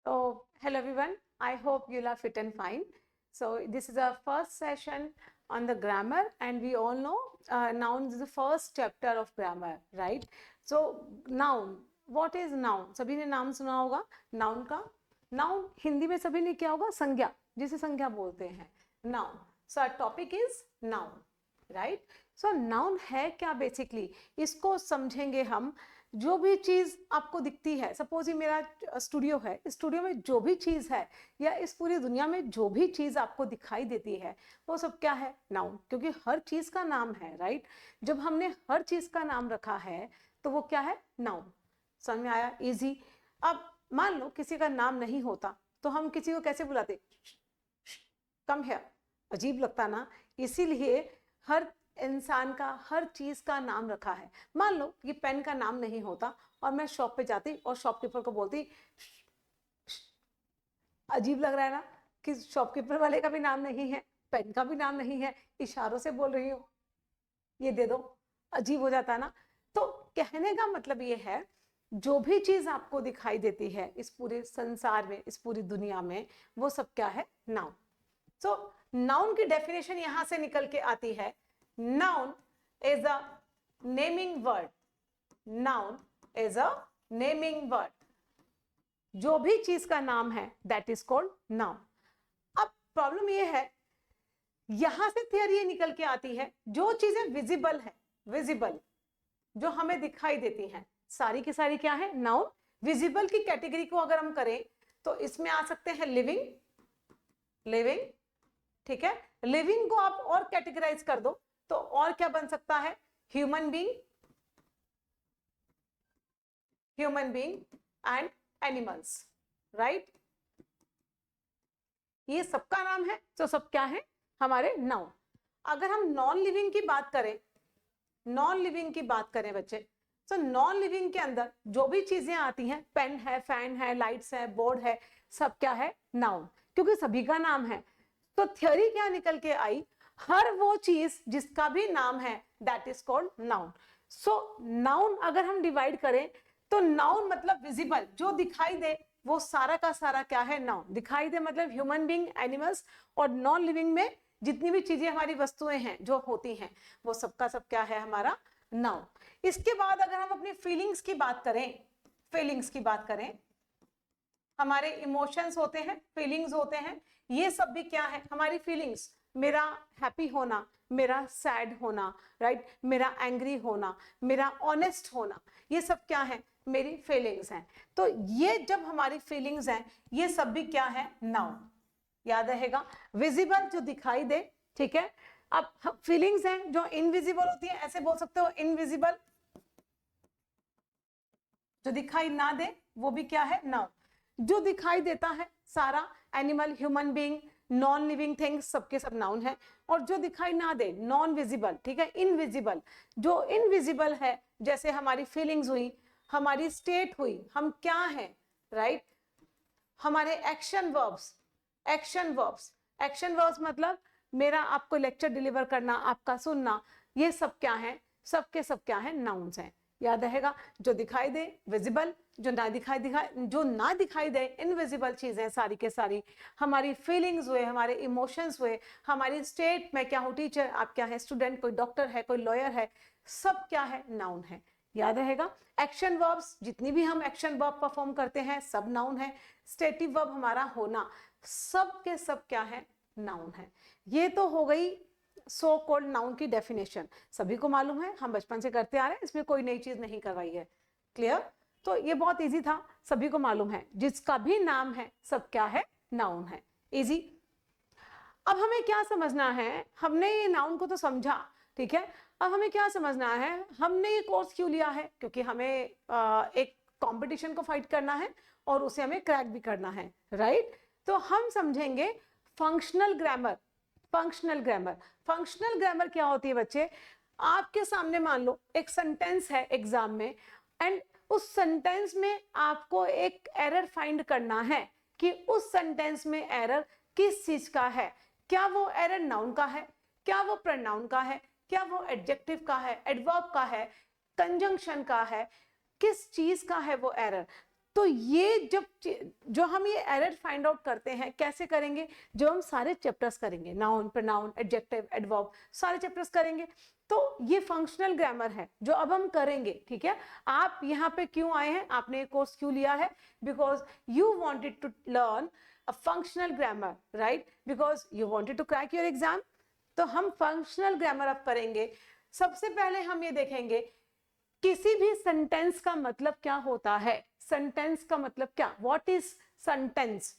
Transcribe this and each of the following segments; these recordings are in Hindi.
Oh, hello everyone. I hope you'll are fit and fine. So this is our first session on the grammar, and we all know noun is the first chapter of grammar, right? So noun, what is noun? सभी ने नाम सुना होगा noun का. Noun हिंदी में सभी ने क्या होगा? संज्ञा, जिसे संज्ञा बोलते हैं. Noun. So our topic is noun, right? So noun है क्या बेसिकली? इसको समझेंगे हम. जो भी चीज आपको दिखती है, सपोज ये मेरा स्टूडियो है, स्टूडियो में जो भी चीज है या इस पूरी दुनिया में जो भी चीज आपको दिखाई देती है वो सब क्या है? नाउन. क्योंकि हर चीज का नाम है, राइट? जब हमने हर चीज का नाम रखा है तो वो क्या है? नाउन. समझ में आया? इजी. अब मान लो किसी का नाम नहीं होता तो हम किसी को कैसे बुलाते? कम है. अजीब लगता ना. इसीलिए हर इंसान का, हर चीज का नाम रखा है. मान लो ये पेन का नाम नहीं होता और मैं शॉप पे जाती और शॉपकीपर को बोलती, अजीब लग रहा है ना कि शॉपकीपर वाले का भी नाम नहीं है, पेन का भी नाम नहीं है, इशारों से बोल रही हूँ ये दे दो. अजीब हो जाता ना. तो कहने का मतलब ये है, जो भी चीज आपको दिखाई देती है इस पूरे संसार में, इस पूरी दुनिया में, वो सब क्या है? नाउन. सो नाउन की डेफिनेशन यहां से निकल के आती है. Noun is a naming word. Noun is a naming word. जो भी चीज का नाम है that is called noun. अब प्रॉब्लम ये है, यहां से थियरी ये निकल के आती है, जो चीजें विजिबल है, विजिबल जो हमें दिखाई देती हैं, सारी की सारी क्या है? नाउन. विजिबल की कैटेगरी को अगर हम करें तो इसमें आ सकते हैं लिविंग, लिविंग, ठीक है. लिविंग को आप और कैटेगराइज कर दो तो और क्या बन सकता है? Human being, human being and animals, right? ये सबका नाम है. तो सब क्या है? हमारे नाउन. अगर हम नॉन लिविंग की बात करें, नॉन लिविंग की बात करें बच्चे, तो नॉन लिविंग के अंदर जो भी चीजें आती हैं, पेन है, फैन है, लाइट्स है, बोर्ड है, सब क्या है? नाउन. क्योंकि सभी का नाम है. तो थ्योरी क्या निकल के आई? हर वो चीज जिसका भी नाम है that is called noun. So noun अगर हम डिवाइड करें तो नाउन मतलब विजिबल, जो दिखाई दे वो सारा का सारा क्या है? नाउन. दिखाई दे मतलब ह्यूमन बीइंग, एनिमल्स, और नॉन लिविंग में जितनी भी चीजें हमारी वस्तुएं हैं जो होती हैं वो सबका सब क्या है? हमारा नाउन. इसके बाद अगर हम अपनी फीलिंग्स की बात करें, फीलिंग्स की बात करें, हमारे इमोशंस होते हैं, फीलिंग्स होते हैं, ये सब भी क्या है? हमारी फीलिंग्स. मेरा हैप्पी होना, मेरा सैड होना, राइट? मेरा एंग्री होना, मेरा ऑनेस्ट होना, ये सब क्या है? मेरी फीलिंग्स हैं. तो ये जब हमारी फीलिंग्स हैं, ये सब भी क्या है? नाउन. याद रहेगा, विजिबल जो दिखाई दे, ठीक है. अब फीलिंग्स हैं जो इनविजिबल होती है, ऐसे बोल सकते हो इनविजिबल. जो दिखाई ना दे वो भी क्या है? नाउन. जो दिखाई देता है सारा, animal, human being, non living things, सबके सब नाउन है. और जो दिखाई ना दे, नॉन विजिबल, ठीक है, इनविजिबल, जो इनविजिबल है, जैसे हमारी फीलिंग्स हुई, हमारी स्टेट हुई, हम क्या है, राइट? हमारे action verbs, action verbs, action verbs मतलब मेरा आपको लेक्चर डिलीवर करना, आपका सुनना, ये सब क्या है? सबके सब क्या है? नाउन्स हैं. याद रहेगा, जो दिखाई दे विजिबल, जो ना दिखाई दे इनविजिबल चीजें सारी के सारी. हमारी फीलिंग्स हुए, हमारे इमोशंस हुए, हमारी स्टेट, मैं क्या हूं, टीचर, आप क्या है, स्टूडेंट, कोई डॉक्टर है, कोई लॉयर है, सब क्या है? नाउन है. याद रहेगा, एक्शन वर्ब्स, जितनी भी हम एक्शन वर्ब परफॉर्म करते हैं सब नाउन है. स्टेटिव वर्ब हमारा होना, सब के सब क्या है? नाउन है. ये तो हो गई सो कॉल्ड नाउन की डेफिनेशन. सभी को मालूम है, हम बचपन से करते आ रहे हैं, इसमें कोई नई चीज नहीं करवाई है. क्लियर? तो ये बहुत इजी था, सभी को मालूम है, जिसका भी नाम है सब क्या है? नाउन है. इजी. अब हमें क्या समझना है? हमने ये नाउन को तो समझा, ठीक है. अब हमें क्या समझना है? हमने ये कोर्स क्यों लिया है? क्योंकि हमें एक कंपटीशन को फाइट करना है और उसे हमें क्रैक भी करना है, राइट? तो हम समझेंगे functional grammar. Functional grammar, functional grammar क्या होती है बच्चे? आपके सामने मान लो एक सेंटेंस है एग्जाम में, एंड उस सेंटेंस में आपको एक एरर फाइंड करना है कि उस सेंटेंस में एरर किस चीज का है. क्या वो एरर नाउन का है, क्या वो प्रोनाउन का है, क्या वो एडजेक्टिव का है, एडवर्ब का है, कंजंक्शन का है, किस चीज का है वो एरर? तो ये जो हम ये एरर फाइंड आउट करते हैं कैसे करेंगे, जो हम सारे चैप्टर्स करेंगे, नाउन, प्रोनाउन, एडजेक्टिव, एडवर्ब, सारे चैप्टर्स करेंगे। तो ये फंक्शनल ग्रामर है जो अब हम करेंगे, ठीक है। आप यहाँ पे क्यों आए हैं, आपने ये कोर्स क्यों लिया है, because you wanted to learn a functional grammar, right, because you wanted to crack your exam. तो हम फंक्शनल ग्रामर अब करेंगे। सबसे पहले हम ये देखेंगे किसी भी सेंटेंस का मतलब क्या होता है। सेंटेंस का मतलब क्या, what is sentence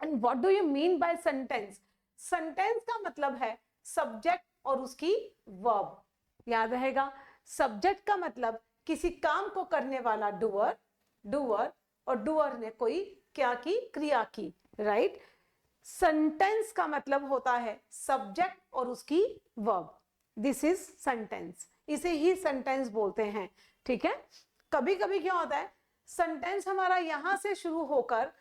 and what do you mean by sentence. Sentence का मतलब है सब्जेक्ट और उसकी वर्ब, याद रहेगा। सब्जेक्ट का मतलब किसी काम को करने वाला डूअर, और डूअर ने कोई क्या की, क्रिया की, राइट। सेंटेंस का मतलब होता है सब्जेक्ट और उसकी वर्ब, दिस इज सेंटेंस, इसे ही सेंटेंस बोलते हैं, ठीक है। कभी कभी क्या होता है, सेंटेंस हमारा यहां से शुरू होकर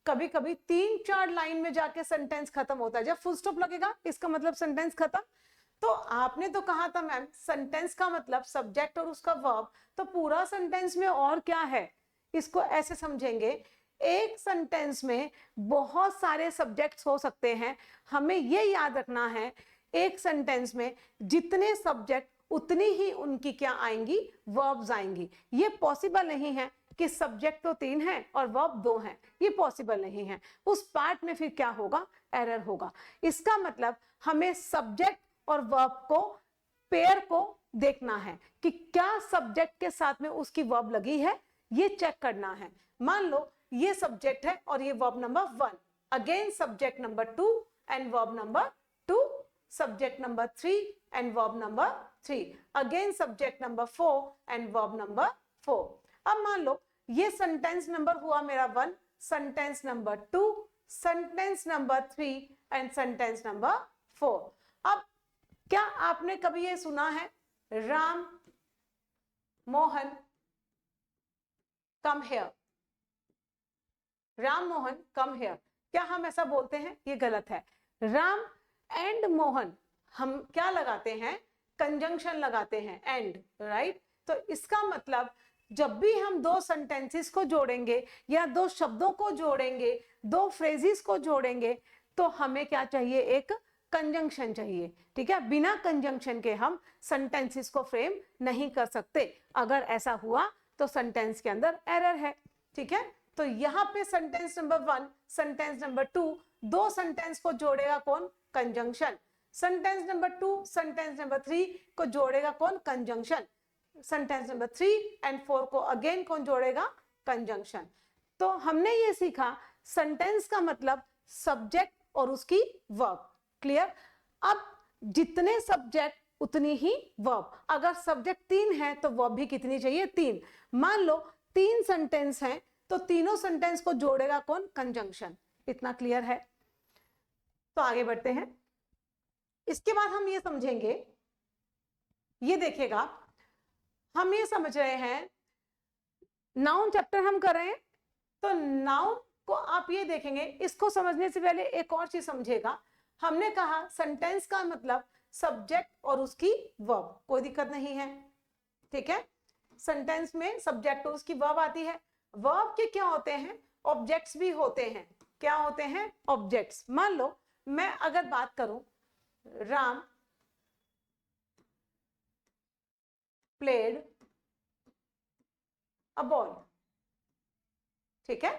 कभी कभी 3-4 लाइन में जाके सेंटेंस खत्म होता है। जब फुल स्टॉप लगेगा इसका मतलब सेंटेंस खत्म। तो आपने तो कहा था मैम सेंटेंस का मतलब सब्जेक्ट और उसका वर्ब, तो पूरा सेंटेंस में और क्या है, इसको ऐसे समझेंगे, एक सेंटेंस में बहुत सारे सब्जेक्ट्स हो सकते हैं। हमें ये याद रखना है एक सेंटेंस में जितने सब्जेक्ट उतनी ही उनकी क्या आएंगी, वर्ब्स आएंगी। ये पॉसिबल नहीं है कि सब्जेक्ट तो 3 हैं और वर्ब 2 हैं, ये पॉसिबल नहीं है। उस पार्ट में फिर क्या होगा, एरर होगा। इसका मतलब हमें सब्जेक्ट और वर्ब को, पेयर को देखना है कि क्या सब्जेक्ट के साथ में उसकी वर्ब लगी है, ये चेक करना है। मान लो ये सब्जेक्ट है और ये verb number 1, again subject number 2 and verb number 2, subject number 3 and verb number 3, again subject number 4 and verb number 4। अब मान लो ये सेंटेंस नंबर हुआ मेरा 1, sentence number 2, sentence number 3 and sentence number 4। अब क्या आपने कभी ये सुना है, Ram Mohan come here, Ram Mohan come here, क्या हम ऐसा बोलते हैं, ये गलत है। राम एंड मोहन हम क्या लगाते हैं, कंजंक्शन लगाते हैं, एंड, राइट। तो इसका मतलब जब भी हम 2 सेंटेंसेस को जोड़ेंगे या 2 शब्दों को जोड़ेंगे, 2 फ्रेजेस को जोड़ेंगे, तो हमें क्या चाहिए, एक कंजंक्शन चाहिए, ठीक है। बिना कंजंक्शन के हम सेंटेंसेस को फ्रेम नहीं कर सकते। अगर ऐसा हुआ तो सेंटेंस के अंदर एरर है, ठीक है। तो यहाँ पे sentence number 1, sentence number 2, 2 sentence को जोड़ेगा कौन, conjunction. Sentence number 2 sentence number 3 को जोड़ेगा कौन, कंजंक्शन। सेंटेंस नंबर 3 एंड 4 को अगेन कौन जोड़ेगा, कंजंक्शन। तो हमने ये सीखा सेंटेंस का मतलब सब्जेक्ट और उसकी वर्ब, क्लियर। अब जितने सब्जेक्ट उतनी ही वर्ब, अगर सब्जेक्ट 3 है तो वर्ब भी कितनी चाहिए, 3। मान लो 3 सेंटेंस हैं तो तीनों सेंटेंस को जोड़ेगा कौन, कंजंक्शन। इतना क्लियर है। तो आगे बढ़ते हैं। इसके बाद हम ये समझेंगे, ये देखिएगा, हम ये समझ रहे हैं नाउन चैप्टर हम कर रहे हैं, तो नाउन को आप ये देखेंगे, इसको समझने से पहले एक और चीज समझेगा। हमने कहा सेंटेंस का मतलब सब्जेक्ट और उसकी वर्ब, कोई दिक्कत नहीं है, ठीक है। सेंटेंस में सब्जेक्ट और उसकी वर्ब आती है। वर्ब के क्या होते हैं, ऑब्जेक्ट्स भी होते हैं। क्या होते हैं, ऑब्जेक्ट्स। मान लो मैं अगर बात करूं, राम प्लेड अ बॉल, ठीक है।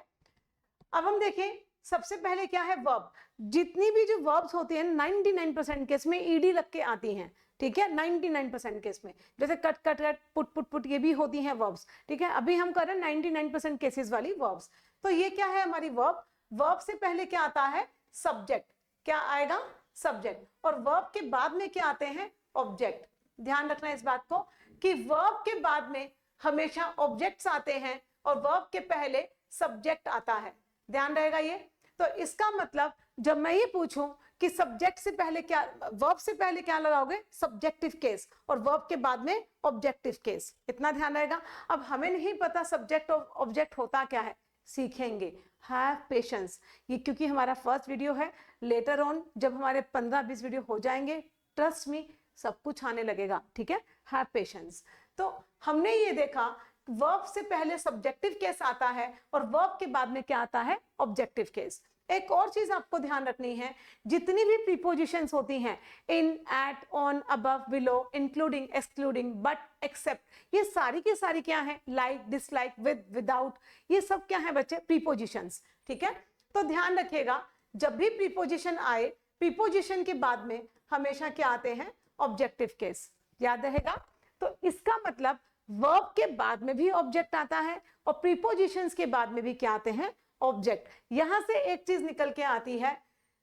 अब हम देखें सबसे पहले क्या है, वर्ब। जितनी भी जो वर्ब्स होती हैं 99% केस में ईडी लग के आती हैं, ठीक है। 99% केस में, जैसे cut cut cut, put put put, ये भी होती हैं वर्ब्स, ठीक है। अभी हम कर रहे हैं 99% केसेस वाली वर्ब्स। तो ये क्या है हमारी वर्ब। वर्ब से पहले क्या आता है, सब्जेक्ट, क्या आएगा, सब्जेक्ट, और वर्ब के बाद में क्या आते हैं, ऑब्जेक्ट। ध्यान रखना इस बात को कि वर्ब के बाद में हमेशा ऑब्जेक्ट्स आते हैं और वर्ब के पहले सब्जेक्ट आता है, ध्यान रहेगा ये। तो इसका मतलब जब मैं ये पूछूं कि सब्जेक्ट से पहले क्या, वर्ब से पहले क्या लगाओगे, सब्जेक्टिव केस, और वर्ब के बाद में ऑब्जेक्टिव केस, इतना ध्यान रहेगा। अब हमें नहीं पता सब्जेक्ट और ऑब्जेक्ट होता क्या है, सीखेंगे, हैव पेशेंस। ये क्योंकि हमारा फर्स्ट वीडियो है, लेटर ऑन जब हमारे 15-20 वीडियो हो जाएंगे, ट्रस्ट मी सब कुछ आने लगेगा, ठीक है। Have patience. तो हमने ये देखा वर्ब से पहले सब्जेक्टिव केस आता है और वर्ब के बाद में क्या आता है, ऑब्जेक्टिव केस। एक और चीज आपको ध्यान रखनी है, जितनी भी प्रीपोजिशंस होती हैं, in, at, on, above, below, including, excluding, but, except, ये सारी की सारी क्या है, लाइक, डिसलाइक, विद, विदाउट, ये सब क्या है बच्चे, प्रीपोजिशंस। ठीक है, तो ध्यान रखिएगा, जब भी प्रीपोजिशन आए, प्रीपोजिशन के बाद में हमेशा क्या आते हैं, ऑब्जेक्टिव केस, याद रहेगा। तो इसका मतलब वर्ब के बाद में भी ऑब्जेक्ट आता है और प्रीपोजिशंस के बाद में भी क्या आते हैं, ऑब्जेक्ट। यहां से एक चीज निकल के आती है,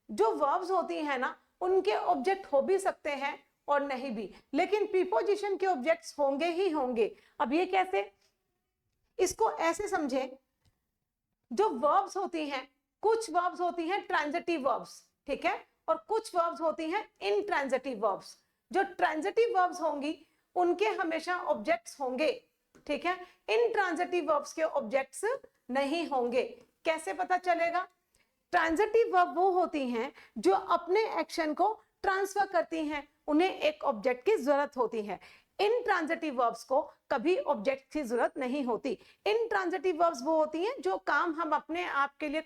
जो वर्ब्स होती है ना, उनके ऑब्जेक्ट हो भी सकते हैं और नहीं भी, लेकिन प्रीपोजिशन के ऑब्जेक्ट्स होंगे ही होंगे। अब ये कैसे, इसको ऐसे समझें, जो वर्ब्स होती हैं, कुछ वर्ब्स होती हैं ट्रांजिटिव वर्ब्स, ठीक है, और कुछ वर्ब्स होती हैं इनट्रांजिटिव वर्ब्स। जो ट्रांजिटिव वर्ब्स होंगी उनके हमेशा ऑब्जेक्ट्स होंगे, ठीक है, इनट्रांजिटिव वर्ब्स के ऑब्जेक्ट्स नहीं होंगे। कैसे पता चलेगा, ट्रांजिटिव वर्ब वो होती हैं जो अपने एक्शन को ट्रांसफर करती हैं, उन्हें एक ऑब्जेक्ट की जरूरत होती है। इनट्रांजिटिव वर्ब्स को कभी ऑब्जेक्ट की जरूरत नहीं होती। इनट्रांजिटिव वर्ब्स वो होती हैं जो काम हम अपने आप के लिए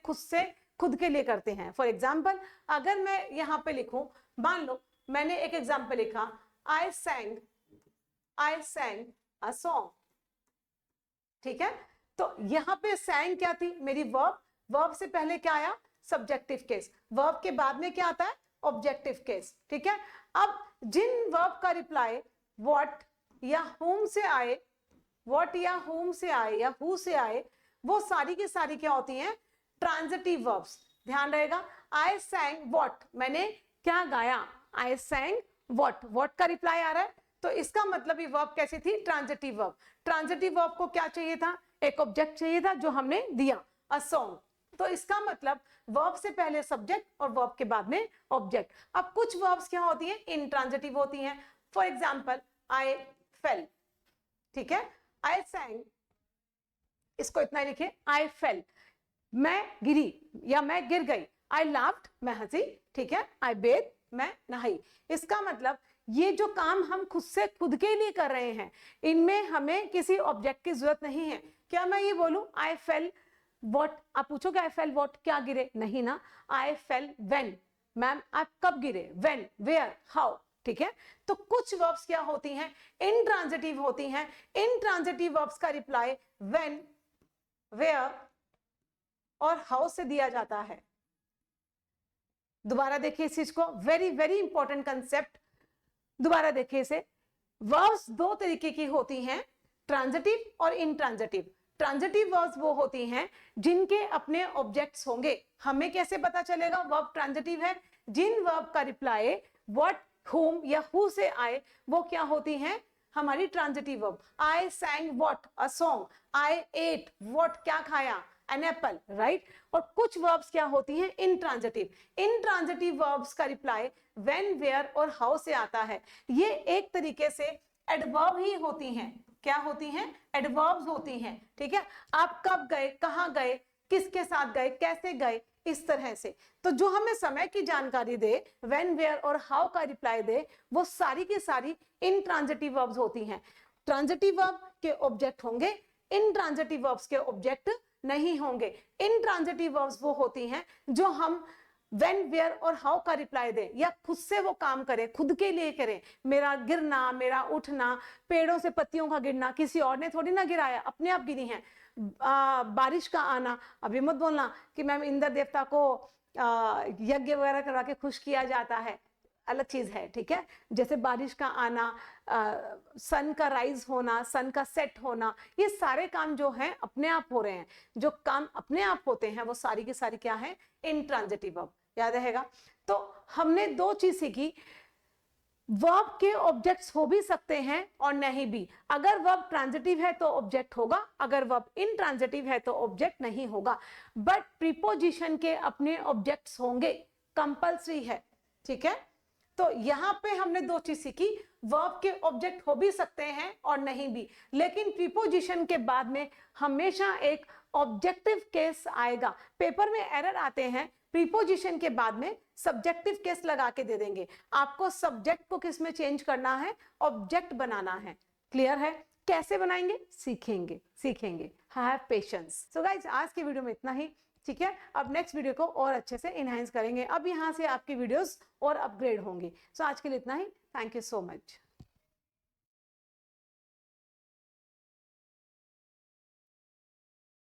खुद के लिए करते हैं। फॉर एग्जाम्पल, अगर मैं यहाँ पे लिखूं, मान लो मैंने एक एग्जाम्पल लिखा, आई सैंग अ सॉन्ग, ठीक है, तो यहां पे सैंग क्या थी, मेरी वर्ब, वर्ब से पहले क्या आया, सब्जेक्टिव केस, वर्ब के बाद में क्या आता है, ऑब्जेक्टिव केस, ठीक है। अब जिन वर्ब का रिप्लाई व्हाट या हुम से आए, व्हाट या हुम से आए या हु से आए, वो सारी की सारी क्या होती हैं, ट्रांजिटिव वर्ब्स। ध्यान रहेगा, आई सैंग व्हाट, मैंने क्या गाया, आई सैंग व्हाट का रिप्लाई आ रहा है, तो इसका मतलब ये वर्ब कैसी थी, ट्रांजिटिव वर्ब। ट्रांजिटिव वर्ब को क्या चाहिए था, एक ऑब्जेक्ट चाहिए था जो हमने दिया, अ सॉन्ग। तो इसका मतलब वर्ब से पहले सब्जेक्ट और वर्ब के बाद में ऑब्जेक्ट। अब कुछ वर्ब्स क्या होती हैं, इनट्रांजिटिव होती हैं। फॉर एग्जांपल, आई फेल, ठीक है, आई सैंग, इसको इतना लिखे, आई फेल, मैं गिरी या मैं गिर गई, आई लाफ्ड, मैं हंसी, ठीक है, आई बेथ, मैं नहाई। इसका मतलब ये जो काम हम खुद के लिए कर रहे हैं, इनमें हमें किसी ऑब्जेक्ट की जरूरत नहीं है। क्या मैं ये बोलूं, आई फेल व्हाट, आप पूछोगे आई फेल व्हाट, क्या गिरे, नहीं ना, आई फेल व्हेन, मैम आप कब गिरे, व्हेन, वेयर, हाउ, ठीक है। तो कुछ वर्ब्स क्या होती हैं, इनट्रांजिटिव होती हैं। इनट्रांजिटिव वर्ब्स का रिप्लाई व्हेन, वेयर और हाउ से दिया जाता है। दोबारा देखिए इस चीज को, वेरी वेरी इंपॉर्टेंट कंसेप्ट, दोबारा देखिए इसे। वर्ब्स दो तरीके की होती हैं, ट्रांजिटिव और इनट्रांजिटिव। ट्रांजिटिव वर्ब्स वो होती हैं जिनके अपने ऑब्जेक्ट्स होंगे। हमें कैसे पता चलेगा वर्ब ट्रांजिटिव है, जिन वर्ब का रिप्लाई व्हाट, हुम या हु से आए, वो क्या होती हैं, हमारी transitive verb. I सैंग what, a song, I at what, क्या खाया, एन एप्पल, राइट। और कुछ वर्ब्स क्या होती हैं, इनट्रांजिटिव। इनट्रांजिटिव वर्ब्स का रिप्लाई व्हेन, वेयर और हाउ से आता है। ये एक तरीके से एडवर्ब ही होती हैं। क्या होती हैं, एडवर्ब्स होती हैं, ठीक है। आप कब गए, कहां गए, किसके साथ गए, कैसे गए, इस तरह से। तो जो हमें समय की जानकारी दे, व्हेन, वेयर और हाउ का रिप्लाई दे, वो सारी की सारी इनट्रांजिटिव वर्ब्स होती हैं। ट्रांजिटिव वर्ब के ऑब्जेक्ट होंगे, इनट्रांजिटिव वर्ब्स के ऑब्जेक्ट नहीं होंगे। इनट्रांजिटिव वर्ब्स वो होती हैं जो हम व्हेन, वेयर और हाउ का रिप्लाई दें या खुद से वो काम करें, खुद के लिए करें। मेरा गिरना, मेरा उठना, पेड़ों से पत्तियों का गिरना किसी और ने थोड़ी ना गिराया, अपने आप गिरी हैं। बारिश का आना, अभी मत बोलना कि मैम इंद्र देवता को यज्ञ वगैरह करवा के खुश किया जाता है, अलग चीज है, ठीक है। जैसे बारिश का आना, सन का राइज होना, सन का सेट होना, ये सारे काम जो हैं अपने आप हो रहे हैं। जो काम अपने आप होते हैं वो सारी की सारी क्या है, इनट्रांजिटिव वर्ब, याद रहेगा। तो हमने दो चीज सीखी, वर्ब के ऑब्जेक्ट्स हो भी सकते हैं और नहीं भी। अगर वर्ब ट्रांजिटिव है तो ऑब्जेक्ट होगा, अगर वर्ब इनट्रांजिटिव है तो ऑब्जेक्ट नहीं होगा। बट प्रीपोजिशन के अपने ऑब्जेक्ट्स होंगे, कंपल्सरी है, ठीक है। तो यहां पे हमने दो चीज सीखी, वर्ब के ऑब्जेक्ट हो भी सकते हैं और नहीं भी, लेकिन प्रीपोजिशन के बाद में हमेशा एक ऑब्जेक्टिव केस आएगा। पेपर में एरर आते हैं, प्रीपोजिशन के बाद में सब्जेक्टिव केस लगा के दे देंगे। आपको सब्जेक्ट को किस में चेंज करना है, ऑब्जेक्ट बनाना है। क्लियर है? कैसे बनाएंगे? सीखेंगे सीखेंगे। Have patience. सो गाइज, आज की वीडियो में इतना ही, ठीक है। अब नेक्स्ट वीडियो को और अच्छे से इनहेंस करेंगे। अब यहाँ से आपकी वीडियोस और अपग्रेड होंगी। सो आज के लिए इतना ही। Thank you so much.